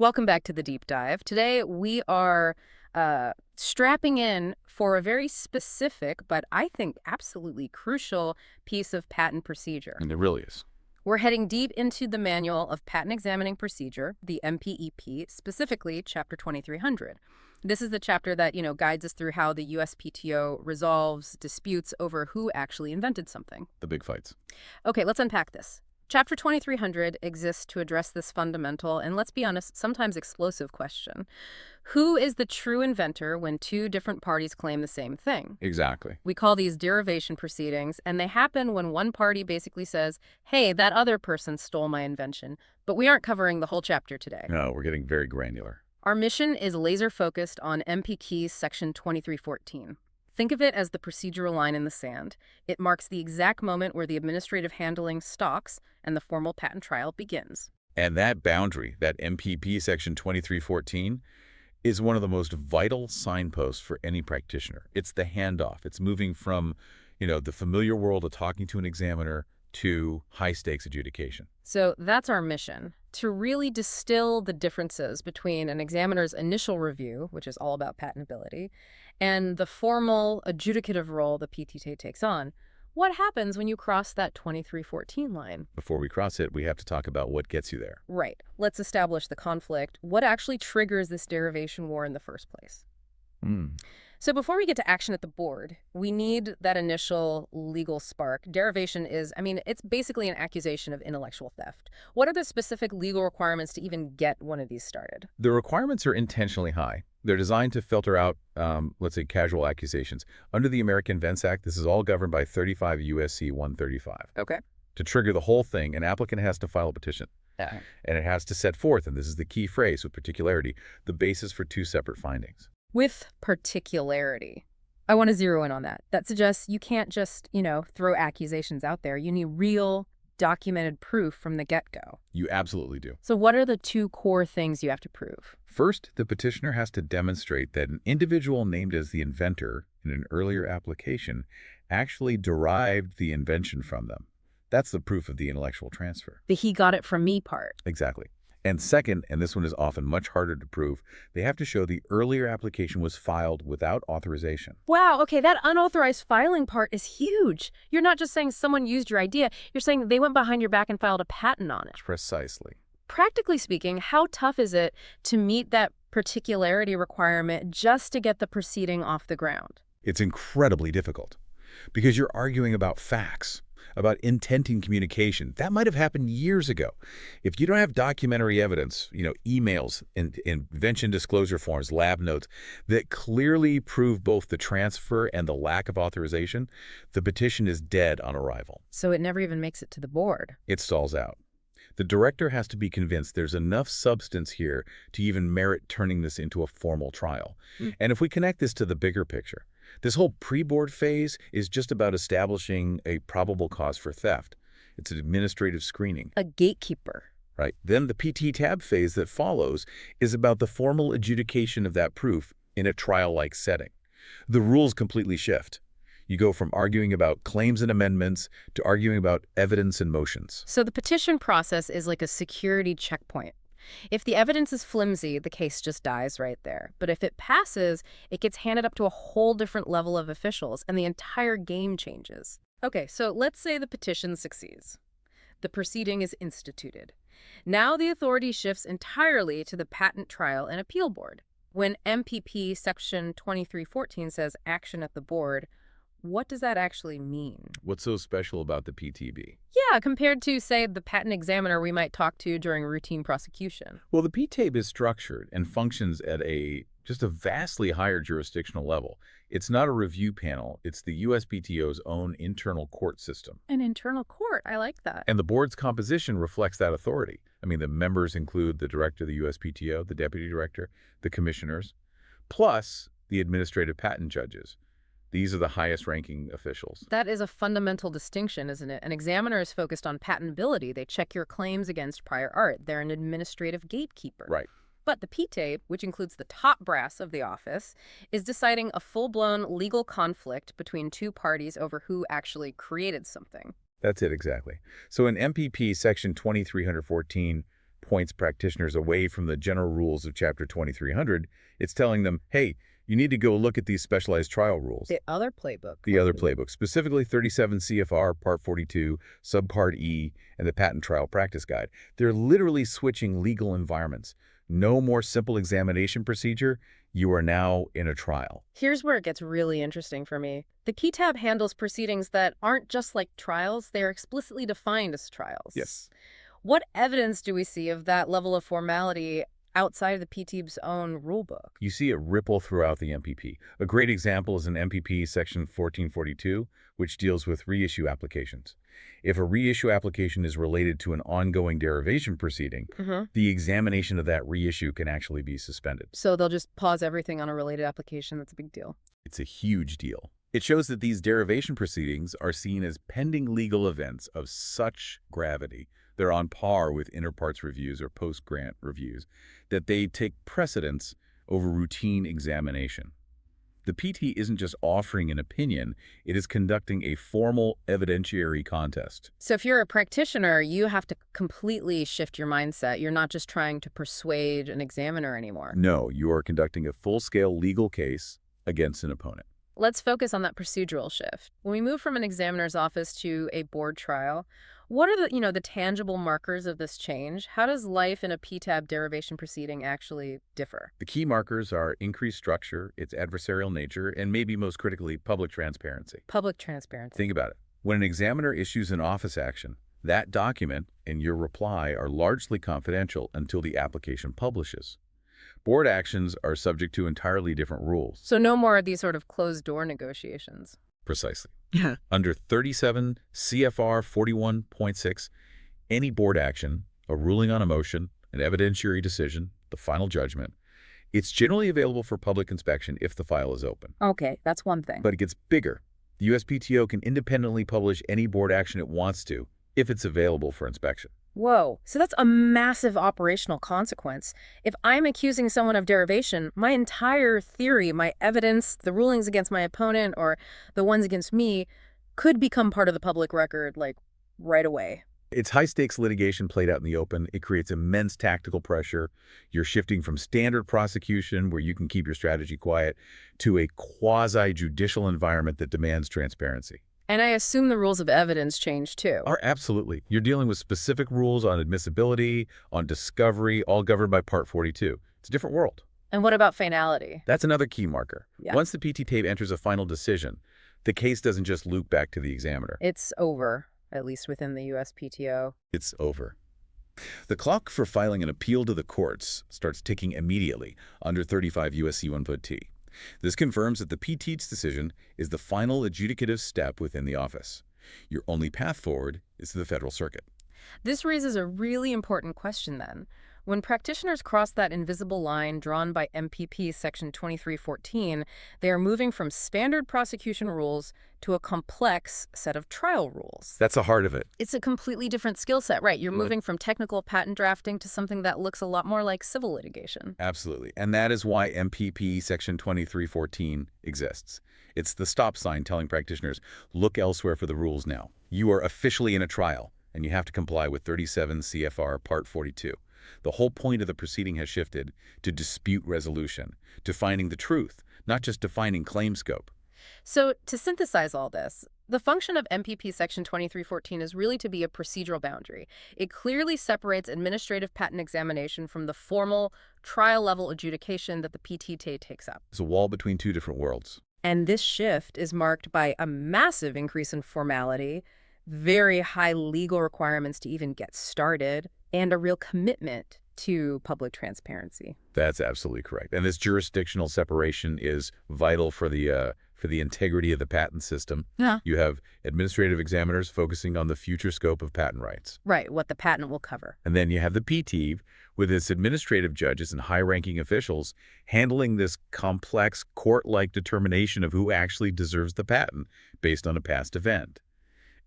Welcome back to the deep dive. Today we are strapping in for a very specific, but I think absolutely crucial piece of patent procedure. And it really is. We're heading deep into the Manual of Patent Examining Procedure, the MPEP, specifically Chapter 2300. This is the chapter that, guides us through how the USPTO resolves disputes over who actually invented something. The big fights. Okay, let's unpack this. Chapter 2300 exists to address this fundamental and, let's be honest, sometimes explosive question. Who is the true inventor when two different parties claim the same thing? Exactly. We call these derivation proceedings, and they happen when one party basically says, hey, that other person stole my invention. But we aren't covering the whole chapter today. No, we're getting very granular. Our mission is laser-focused on MP Keys Section 2314. Think of it as the procedural line in the sand. It marks the exact moment where the administrative handling stops and the formal patent trial begins. And that boundary, that MPP Section 2314, is one of the most vital signposts for any practitioner. It's the handoff. It's moving from, the familiar world of talking to an examiner to high-stakes adjudication. So that's our mission, to really distill the differences between an examiner's initial review, which is all about patentability, and the formal adjudicative role the PTAB takes on. What happens when you cross that 2314 line? Before we cross it, we have to talk about what gets you there. Right. Let's establish the conflict. What actually triggers this derivation war in the first place? So before we get to action at the board, we need that initial legal spark. Derivation is, it's basically an accusation of intellectual theft. What are the specific legal requirements to even get one of these started? The requirements are intentionally high. They're designed to filter out, let's say, casual accusations. Under the American Invents Act, this is all governed by 35 U.S.C. 135. Okay. To trigger the whole thing, an applicant has to file a petition. Yeah. And it has to set forth, and this is the key phrase with particularity, the basis for two separate findings. With particularity. I want to zero in on that. That suggests you can't just, throw accusations out there. You need real, documented proof from the get-go. You absolutely do. So what are the two core things you have to prove? First, the petitioner has to demonstrate that an individual named as the inventor in an earlier application actually derived the invention from them. That's the proof of the intellectual transfer. The he got it from me part. Exactly. And second, and this one is often much harder to prove, they have to show the earlier application was filed without authorization. Wow, okay, that unauthorized filing part is huge. You're not just saying someone used your idea, you're saying they went behind your back and filed a patent on it. Precisely. Practically speaking, how tough is it to meet that particularity requirement just to get the proceeding off the ground? It's incredibly difficult because you're arguing about facts, about intent in communication. That might have happened years ago. If you don't have documentary evidence, emails, invention disclosure forms, lab notes, that clearly prove both the transfer and the lack of authorization, the petition is dead on arrival. So it never even makes it to the board. It stalls out. The director has to be convinced there's enough substance here to even merit turning this into a formal trial. And if we connect this to the bigger picture, this whole pre-board phase is just about establishing a probable cause for theft. It's an administrative screening. A gatekeeper. Right. Then the PTAB phase that follows is about the formal adjudication of that proof in a trial-like setting. The rules completely shift. You go from arguing about claims and amendments to arguing about evidence and motions. So the petition process is like a security checkpoint. If the evidence is flimsy, the case just dies right there. But if it passes, it gets handed up to a whole different level of officials, and the entire game changes. Okay, so let's say the petition succeeds. The proceeding is instituted. Now the authority shifts entirely to the Patent Trial and Appeal Board. When MPP Section 2314 says action at the board, what does that actually mean? What's so special about the PTAB? Yeah, compared to, say, the patent examiner we might talk to during routine prosecution. Well, the PTAB is structured and functions at just a vastly higher jurisdictional level. It's not a review panel. It's the USPTO's own internal court system. An internal court. I like that. And the board's composition reflects that authority. The members include the director of the USPTO, the deputy director, the commissioners, plus the administrative patent judges. These are the highest-ranking officials. That is a fundamental distinction, isn't it? An examiner is focused on patentability. They check your claims against prior art. They're an administrative gatekeeper. Right. But the PTAB, which includes the top brass of the office, is deciding a full-blown legal conflict between two parties over who actually created something. That's it, exactly. So in MPP Section 2314, points practitioners away from the general rules of Chapter 2300. It's telling them, hey, you need to go look at these specialized trial rules. The other playbook. The other playbook, specifically 37 CFR Part 42, Subpart E, and the Patent Trial Practice Guide. They're literally switching legal environments. No more simple examination procedure. You are now in a trial. Here's where it gets really interesting for me. The PTAB handles proceedings that aren't just like trials, they are explicitly defined as trials. Yes. What evidence do we see of that level of formality outside of the PTAB's own rulebook? You see it ripple throughout the MPP. A great example is in MPP Section 1442, which deals with reissue applications. If a reissue application is related to an ongoing derivation proceeding, the examination of that reissue can actually be suspended. So they'll just pause everything on a related application. That's a big deal. It's a huge deal. It shows that these derivation proceedings are seen as pending legal events of such gravity, they're on par with inter partes reviews or post-grant reviews, that they take precedence over routine examination. The PT isn't just offering an opinion, it is conducting a formal evidentiary contest. So if you're a practitioner, you have to completely shift your mindset. You're not just trying to persuade an examiner anymore. No, you are conducting a full-scale legal case against an opponent. Let's focus on that procedural shift. When we move from an examiner's office to a board trial, what are the tangible markers of this change? How does life in a PTAB derivation proceeding actually differ? The key markers are increased structure, its adversarial nature, and maybe most critically, public transparency. Public transparency. Think about it. When an examiner issues an office action, that document and your reply are largely confidential until the application publishes. Board actions are subject to entirely different rules. So no more of these sort of closed-door negotiations. Precisely. Yeah. Under 37 CFR 41.6, any board action, a ruling on a motion, an evidentiary decision, the final judgment, it's generally available for public inspection if the file is open. Okay, that's one thing. But it gets bigger. The USPTO can independently publish any board action it wants to if it's available for inspection. Whoa, so that's a massive operational consequence. If I'm accusing someone of derivation, my entire theory, my evidence, the rulings against my opponent or the ones against me could become part of the public record, like, right away. It's high-stakes litigation played out in the open. It creates immense tactical pressure. You're shifting from standard prosecution, where you can keep your strategy quiet, to a quasi-judicial environment that demands transparency. And I assume the rules of evidence change too. Absolutely. You're dealing with specific rules on admissibility, on discovery, all governed by Part 42. It's a different world. And what about finality? That's another key marker. Yeah. Once the PTAB enters a final decision, the case doesn't just loop back to the examiner. It's over, at least within the USPTO. It's over. The clock for filing an appeal to the courts starts ticking immediately under 35 U.S.C. 1-T. This confirms that the PT's decision is the final adjudicative step within the office. Your only path forward is to the federal circuit. This raises a really important question then. When practitioners cross that invisible line drawn by MPP Section 2314, they are moving from standard prosecution rules to a complex set of trial rules. That's the heart of it. It's a completely different skill set, right? You're moving from technical patent drafting to something that looks a lot more like civil litigation. Absolutely. And that is why MPP Section 2314 exists. It's the stop sign telling practitioners, look elsewhere for the rules now. You are officially in a trial, and you have to comply with 37 CFR Part 42. The whole point of the proceeding has shifted to dispute resolution, to finding the truth, not just defining claim scope. So to synthesize all this, the function of MPP Section 2314 is really to be a procedural boundary. It clearly separates administrative patent examination from the formal trial-level adjudication that the PTAB takes up. It's a wall between two different worlds. And this shift is marked by a massive increase in formality, very high legal requirements to even get started, and a real commitment to public transparency. That's absolutely correct. And this jurisdictional separation is vital for the integrity of the patent system. Yeah. You have administrative examiners focusing on the future scope of patent rights. Right, what the patent will cover. And then you have the PTAB with its administrative judges and high-ranking officials handling this complex court-like determination of who actually deserves the patent based on a past event.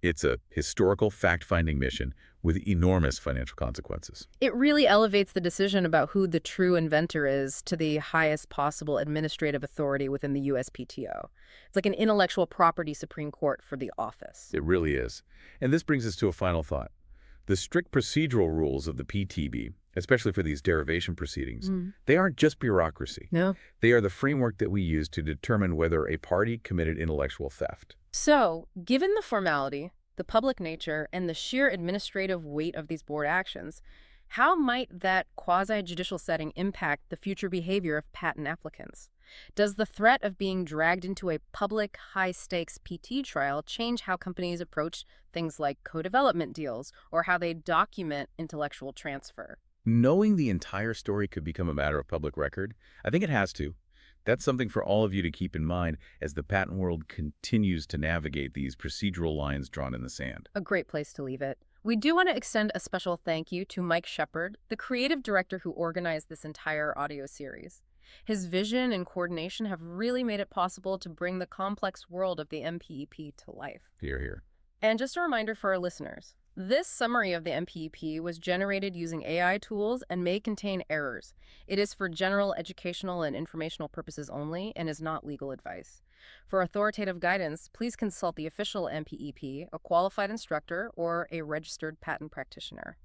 It's a historical fact-finding mission with enormous financial consequences. It really elevates the decision about who the true inventor is to the highest possible administrative authority within the USPTO. It's like an intellectual property Supreme Court for the office. It really is. And this brings us to a final thought. The strict procedural rules of the PTAB especially for these derivation proceedings. Mm. They aren't just bureaucracy. No. They are the framework that we use to determine whether a party committed intellectual theft. So, given the formality, the public nature, and the sheer administrative weight of these board actions, how might that quasi-judicial setting impact the future behavior of patent applicants? Does the threat of being dragged into a public, high-stakes PT trial change how companies approach things like co-development deals or how they document intellectual transfer? Knowing the entire story could become a matter of public record, I think it has to. That's something for all of you to keep in mind as the patent world continues to navigate these procedural lines drawn in the sand. A great place to leave it. We do want to extend a special thank you to Mike Shepard, the creative director who organized this entire audio series. His vision and coordination have really made it possible to bring the complex world of the MPEP to life. Here, here. And just a reminder for our listeners, this summary of the MPEP was generated using AI tools and may contain errors. It is for general educational and informational purposes only and is not legal advice. For authoritative guidance, please consult the official MPEP, a qualified instructor, or a registered patent practitioner.